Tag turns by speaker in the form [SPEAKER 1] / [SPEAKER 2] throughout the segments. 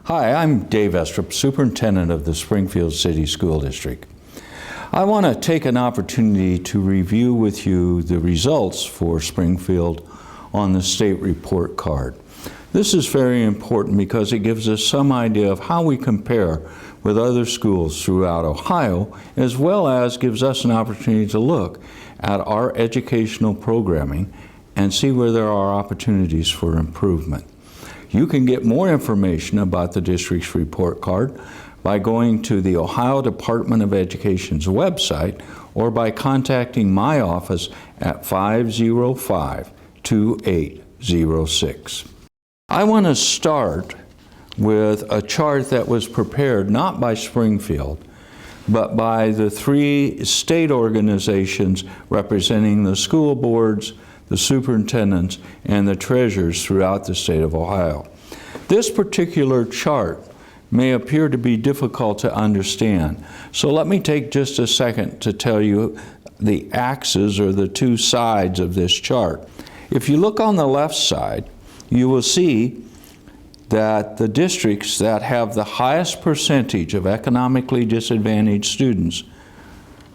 [SPEAKER 1] Hi, I'm Dave Estrop, Superintendent of the Springfield City School District. I want to take an opportunity to review with you the results for Springfield on the State Report Card. This is very important because it gives us some idea of how we compare with other schools throughout Ohio, as well as gives us an opportunity to look at our educational programming and see where there are opportunities for improvement. You can get more information about the district's report card by going to the Ohio Department of Education's website or by contacting my office at 505-2806. I want to start with a chart that was prepared not by Springfield, but by the three state organizations representing the school boards, the superintendents, and the treasurers throughout the state of Ohio. This particular chart may appear to be difficult to understand, so let me take just a second to tell you the axes or the two sides of this chart. If you look on the left side, you will see that the districts that have the highest percentage of economically disadvantaged students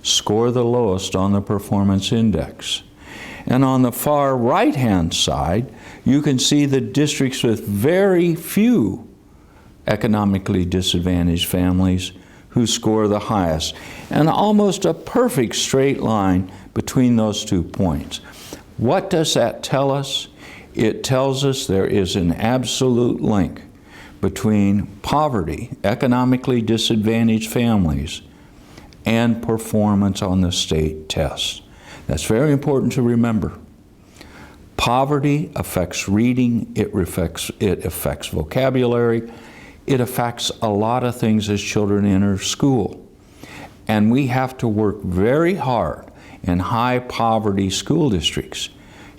[SPEAKER 1] score the lowest on the performance index. And on the far right-hand side, you can see the districts with very few economically disadvantaged families who score the highest, and almost a perfect straight line between those 2 points. What does that tell us? It tells us there is an absolute link between poverty, economically disadvantaged families, and performance on the state test. That's very important to remember. Poverty affects reading, it affects vocabulary, it affects a lot of things as children enter school. And we have to work very hard in high poverty school districts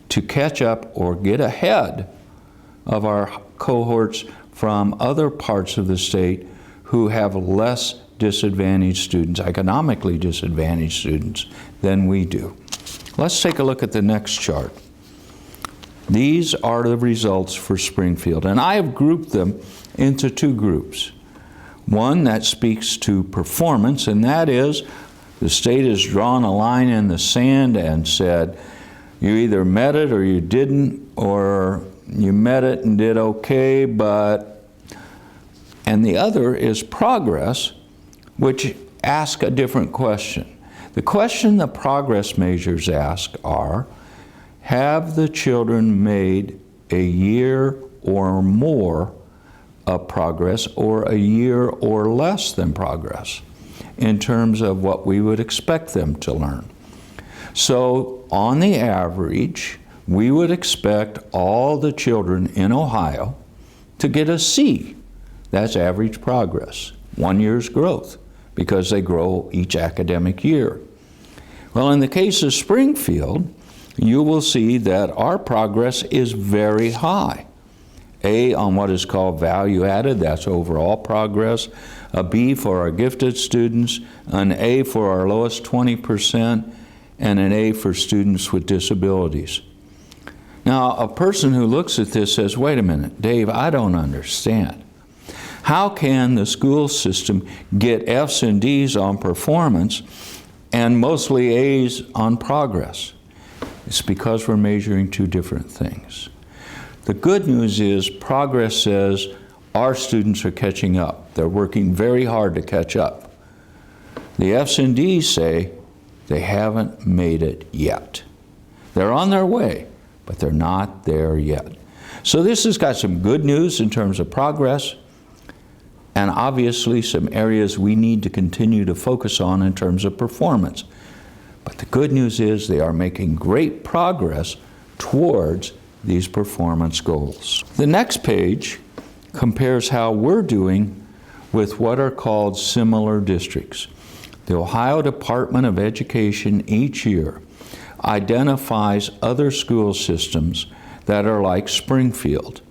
[SPEAKER 1] to catch up or get ahead of our cohorts from other parts of the state who have less disadvantaged students, economically disadvantaged students, than we do. Let's take a look at the next chart. These are the results for Springfield, and I have grouped them into two groups. One that speaks to performance, and that is the state has drawn a line in the sand and said, you either met it or you didn't, or you met it and did okay, and the other is progress, which asks a different question. The question the progress measures ask are, have the children made a year or more of progress or a year or less than progress in terms of what we would expect them to learn? So on the average, we would expect all the children in Ohio to get a C. That's average progress, 1 year's growth, because they grow each academic year. Well, in the case of Springfield, you will see that our progress is very high. A on what is called value added, that's overall progress, a B for our gifted students, an A for our lowest 20%, and an A for students with disabilities. Now, a person who looks at this says, wait a minute, Dave, I don't understand. How can the school system get F's and D's on performance and mostly A's on progress? It's because we're measuring two different things. The good news is progress says our students are catching up. They're working very hard to catch up. The F's and D's say they haven't made it yet. They're on their way, but they're not there yet. So this has got some good news in terms of progress, and obviously some areas we need to continue to focus on in terms of performance. But the good news is they are making great progress towards these performance goals. The next page compares how we're doing with what are called similar districts. The Ohio Department of Education each year identifies other school systems that are like Springfield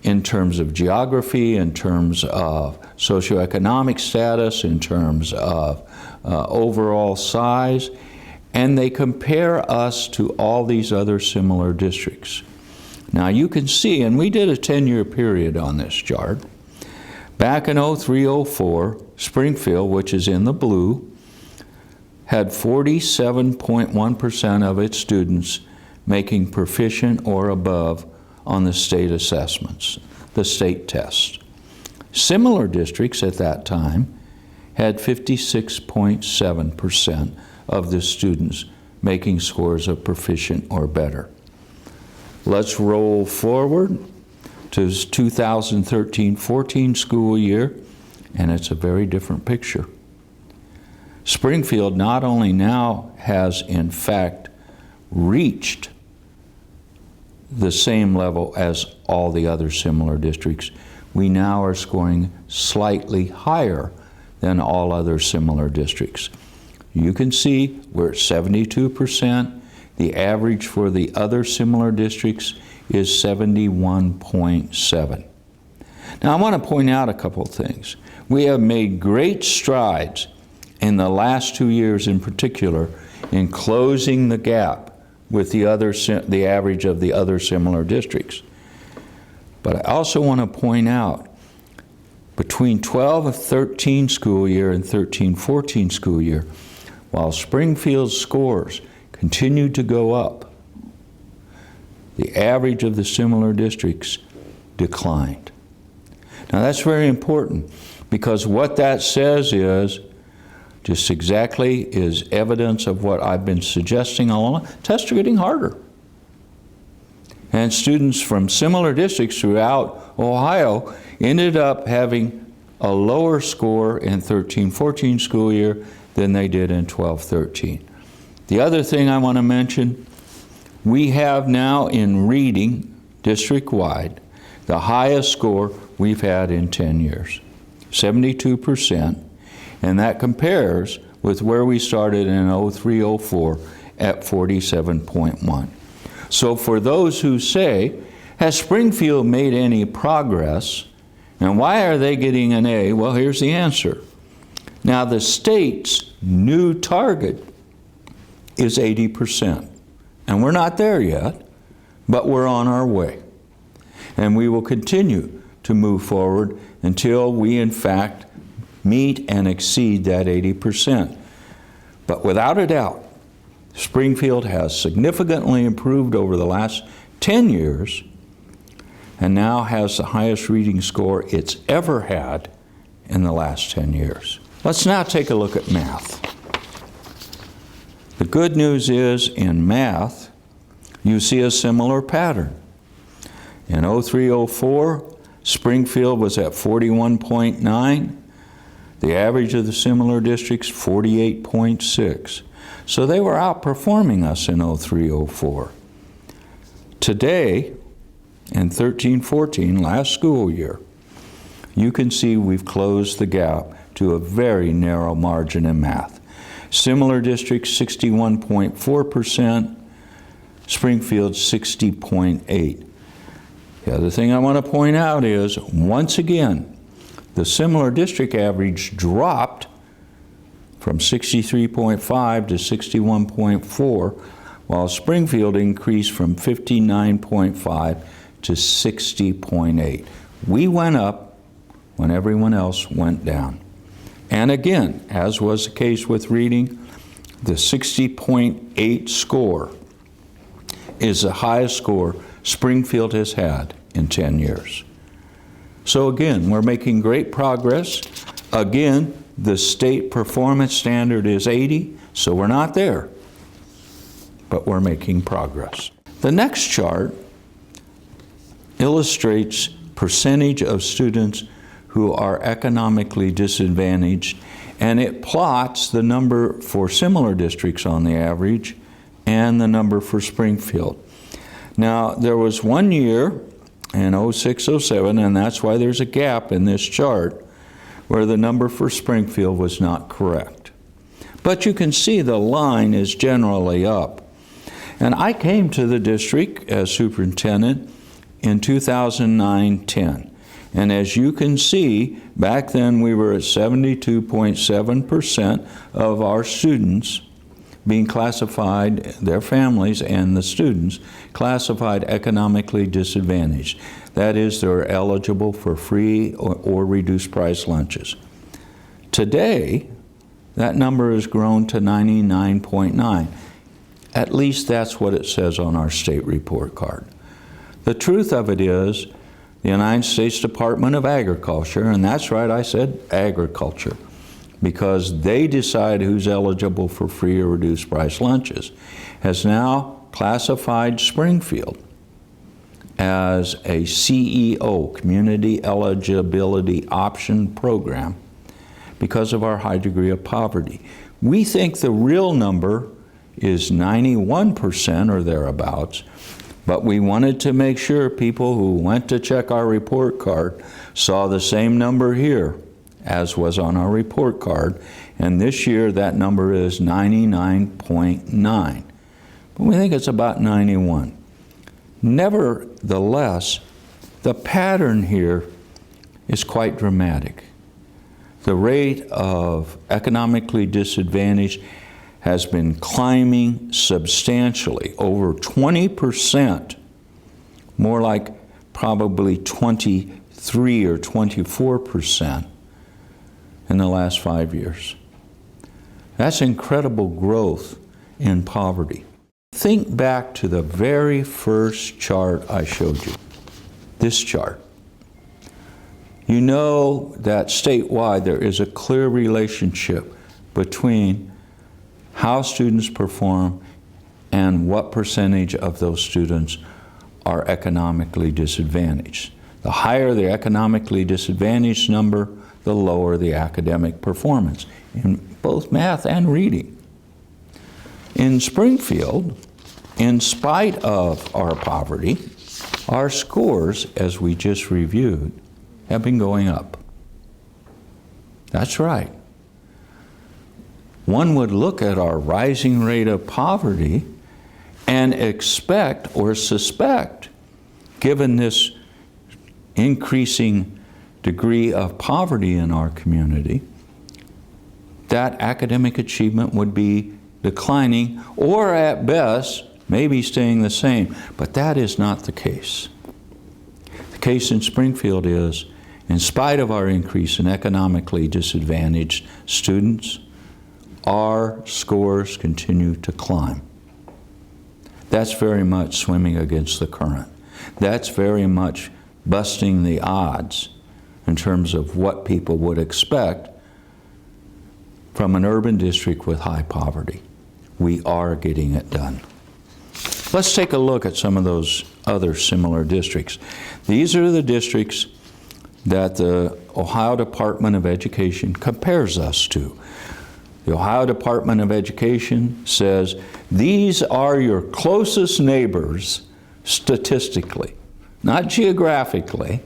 [SPEAKER 1] in terms of geography, in terms of socioeconomic status, in terms of overall size, and they compare us to all these other similar districts. Now you can see, and we did a 10-year period on this chart, Back in 03-04, Springfield, which is in the blue, had 47.1% of its students making proficient or above on the state assessments, the state test. Similar districts at that time had 56.7% of the students making scores of proficient or better. Let's roll forward to 2013-14 school year, and it's a very different picture. Springfield not only now has in fact reached the same level as all the other similar districts, we now are scoring slightly higher than all other similar districts. You can see we're at 72%. The average for the other similar districts is 71.7. Now I want to point out a couple of things. We have made great strides in the last 2 years in particular in closing the gap with the average of the other similar districts. But I also want to point out between 12-13 school year and 13-14 school year, while Springfield's scores continued to go up, the average of the similar districts declined. Now that's very important, because what that says is just exactly is evidence of what I've been suggesting all along. Tests are getting harder. And students from similar districts throughout Ohio ended up having a lower score in 13-14 school year than they did in 12-13. The other thing I want to mention, we have now in reading district-wide the highest score we've had in 10 years, 72%, and that compares with where we started in 03-04 at 47.1. So for those who say, has Springfield made any progress, and why are they getting an A? Well, here's the answer. Now the state's new target is 80%, and we're not there yet, but we're on our way. And we will continue to move forward until we in fact meet and exceed that 80%. But without a doubt, Springfield has significantly improved over the last 10 years and now has the highest reading score it's ever had in the last 10 years. Let's now take a look at math. The good news is in math, you see a similar pattern. In 03-04, Springfield was at 41.9. The average of the similar districts, 48.6. So they were outperforming us in 03-04. Today, in 13-14, last school year, you can see we've closed the gap to a very narrow margin in math. Similar districts, 61.4%, Springfield, 60.8. The other thing I want to point out is, once again, the similar district average dropped from 63.5 to 61.4, while Springfield increased from 59.5 to 60.8. We went up when everyone else went down. And again, as was the case with reading, the 60.8 score is the highest score Springfield has had in 10 years. So again, we're making great progress. Again, the state performance standard is 80, so we're not there, but we're making progress. The next chart illustrates percentage of students who are economically disadvantaged, and it plots the number for similar districts on the average and the number for Springfield. Now, there was one year in 06-07, and that's why there's a gap in this chart, where the number for Springfield was not correct. But you can see the line is generally up. And I came to the district as superintendent in 2009-10. And as you can see, back then we were at 72.7% of our students being classified, their families and the students, classified economically disadvantaged. That is, they're eligible for free or reduced price lunches. Today, that number has grown to 99.9. At least that's what it says on our state report card. The truth of it is, the United States Department of Agriculture, and that's right, I said agriculture, because they decide who's eligible for free or reduced price lunches, has now classified Springfield as a CEO, Community Eligibility Option Program, because of our high degree of poverty. We think the real number is 91% or thereabouts, but we wanted to make sure people who went to check our report card saw the same number here as was on our report card, and this year that number is 99.9. But we think it's about 91. Nevertheless, the pattern here is quite dramatic. The rate of economically disadvantaged has been climbing substantially, over 20%, more like probably 23 or 24% in the last 5 years. That's incredible growth in poverty. Think back to the very first chart I showed you, this chart. You know that statewide there is a clear relationship between how students perform and what percentage of those students are economically disadvantaged. The higher the economically disadvantaged number, the lower the academic performance in both math and reading. In Springfield, in spite of our poverty, our scores, as we just reviewed, have been going up. That's right. One would look at our rising rate of poverty and expect or suspect, given this increasing degree of poverty in our community, that academic achievement would be declining, or at best, maybe staying the same. But that is not the case. The case in Springfield is, in spite of our increase in economically disadvantaged students, our scores continue to climb. That's very much swimming against the current. That's very much busting the odds in terms of what people would expect from an urban district with high poverty. We are getting it done. Let's take a look at some of those other similar districts. These are the districts that the Ohio Department of Education compares us to. The Ohio Department of Education says, these are your closest neighbors statistically, not geographically,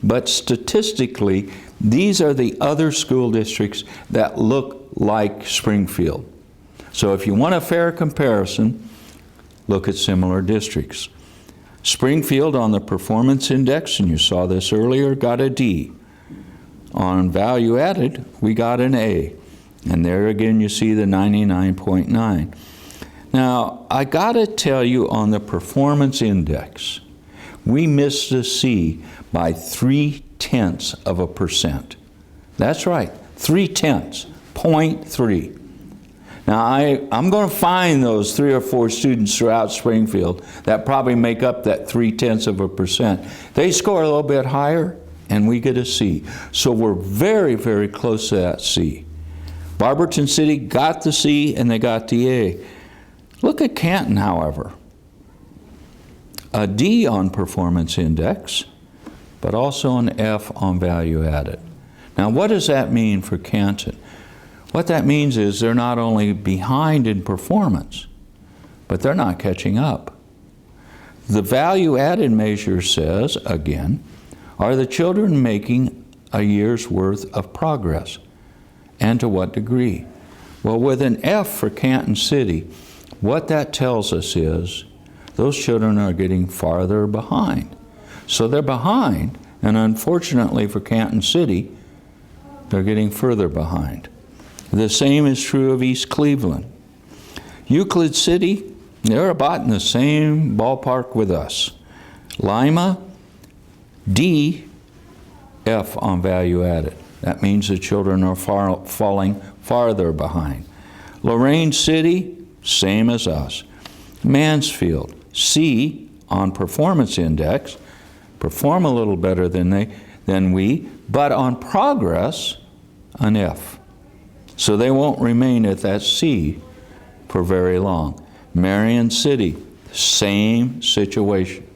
[SPEAKER 1] but statistically, these are the other school districts that look like Springfield. So if you want a fair comparison, look at similar districts. Springfield on the performance index, and you saw this earlier, got a D. On value added, we got an A. And there again you see the 99.9. Now, I gotta tell you, on the performance index, we missed a C by 0.3%. That's right, 0.3. Now, I'm going to find those 3 or 4 students throughout Springfield that probably make up that 0.3%. They score a little bit higher, and we get a C. So we're very, very close to that C. Barberton City got the C, and they got the A. Look at Canton, however. A D on performance index, but also an F on value added. Now, what does that mean for Canton? What that means is they're not only behind in performance, but they're not catching up. The value added measure says, again, are the children making a year's worth of progress? And to what degree? Well, with an F for Canton City, what that tells us is those children are getting farther behind. So they're behind, and unfortunately for Canton City, they're getting further behind. The same is true of East Cleveland. Euclid City, they're about in the same ballpark with us. Lima, D, F on value added. That means the children are falling farther behind. Lorain City, same as us. Mansfield, C on performance index, perform a little better than we, but on progress, an F. So they won't remain at that C for very long. Marion City, same situation.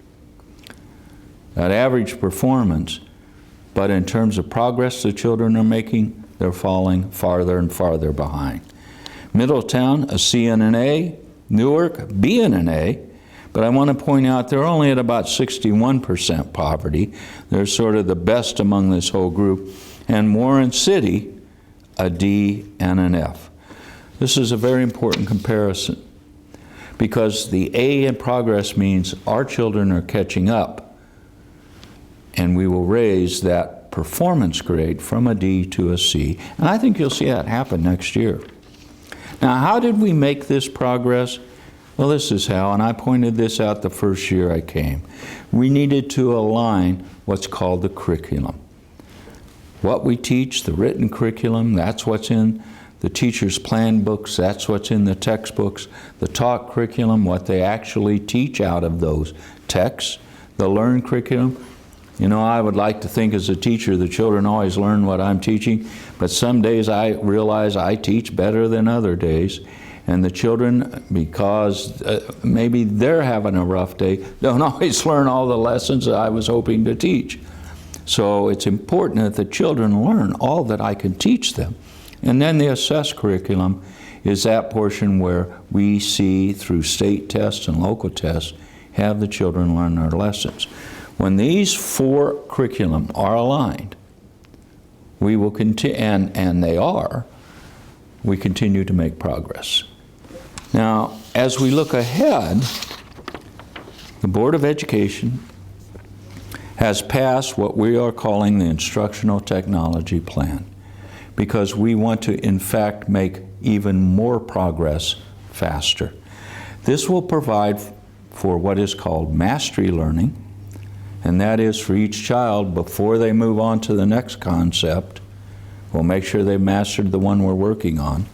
[SPEAKER 1] That average performance, but in terms of progress the children are making, they're falling farther and farther behind. Middletown, a C and an A. Newark, B and an A. But I want to point out they're only at about 61% poverty. They're sort of the best among this whole group. And Warren City, a D and an F. This is a very important comparison because the A in progress means our children are catching up, and we will raise that performance grade from a D to a C. And I think you'll see that happen next year. Now, how did we make this progress? Well, this is how, and I pointed this out the first year I came. We needed to align what's called the curriculum. What we teach, the written curriculum, that's what's in the teacher's plan books, that's what's in the textbooks. The taught curriculum, what they actually teach out of those texts. The learned curriculum, you know, I would like to think as a teacher the children always learn what I'm teaching, but some days I realize I teach better than other days. And the children, because maybe they're having a rough day, don't always learn all the lessons that I was hoping to teach. So it's important that the children learn all that I can teach them. And then the assessed curriculum is that portion where we see through state tests and local tests, have the children learn their lessons. When these four curriculum are aligned, we will continue, and they are, we continue to make progress. Now, as we look ahead, the Board of Education has passed what we are calling the Instructional Technology Plan, because we want to, in fact, make even more progress faster. This will provide for what is called mastery learning, and that is for each child, before they move on to the next concept, we'll make sure they've mastered the one we're working on.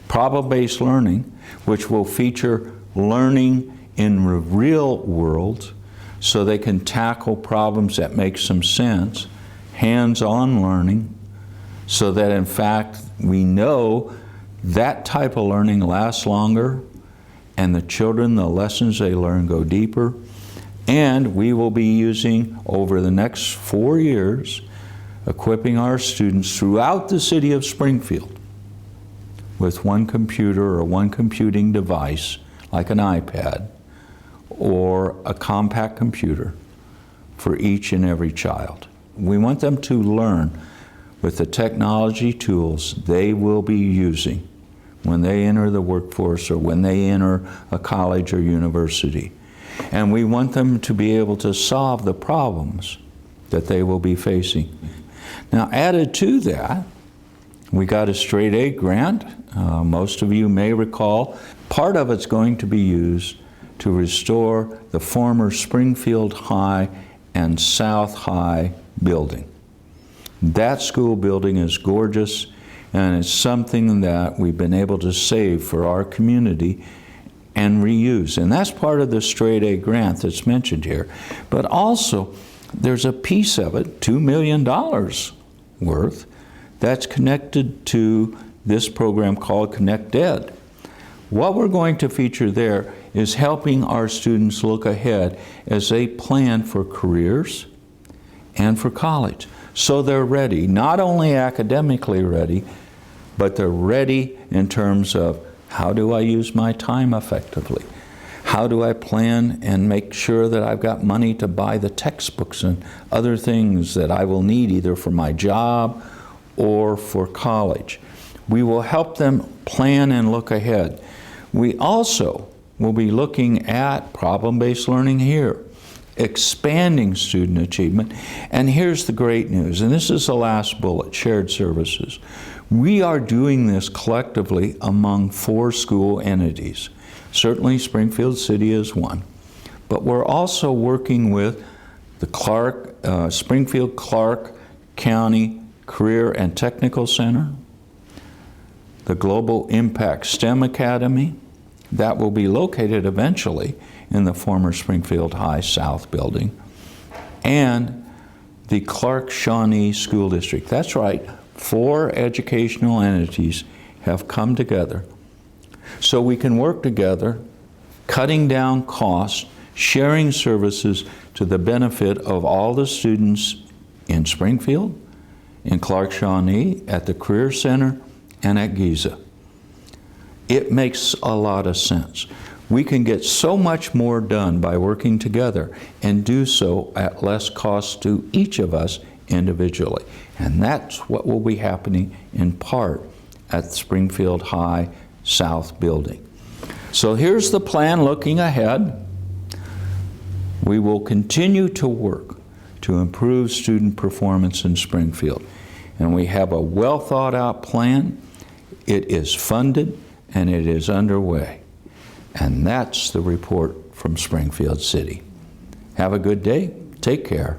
[SPEAKER 1] Problem-based learning, which will feature learning in the real world so they can tackle problems that make some sense. Hands-on learning, so that in fact we know that type of learning lasts longer and the children, the lessons they learn go deeper. And we will be using, over the next 4 years, equipping our students throughout the city of Springfield with one computer or one computing device, like an iPad or a compact computer, for each and every child. We want them to learn with the technology tools they will be using when they enter the workforce or when they enter a college or university. And we want them to be able to solve the problems that they will be facing. Now, added to that, we got a straight A grant. Most of you may recall, part of it's going to be used to restore the former Springfield High and South High building. That school building is gorgeous, and it's something that we've been able to save for our community and reuse. And that's part of the straight A grant that's mentioned here. But also, there's a piece of it, $2 million worth, that's connected to this program called Connect Ed. What we're going to feature there is helping our students look ahead as they plan for careers and for college. So they're ready, not only academically ready, but they're ready in terms of, how do I use my time effectively? How do I plan and make sure that I've got money to buy the textbooks and other things that I will need either for my job or for college? We will help them plan and look ahead. We also will be looking at problem-based learning here, expanding student achievement. And here's the great news, and this is the last bullet, shared services. We are doing this collectively among 4 school entities. Certainly Springfield City is one, but we're also working with the Springfield-Clark County Career and Technical Center, the Global Impact STEM Academy, that will be located eventually in the former Springfield High South building, and the Clark-Shawnee School District. That's right, 4 educational entities have come together so we can work together, cutting down costs, sharing services to the benefit of all the students in Springfield, in Clark-Shawnee, at the Career Center, and at Giza. It makes a lot of sense. We can get so much more done by working together and do so at less cost to each of us individually. And that's what will be happening in part at the Springfield High South building. So here's the plan looking ahead. We will continue to work to improve student performance in Springfield. And we have a well thought out plan. It is funded and it is underway. And that's the report from Springfield City. Have a good day. Take care.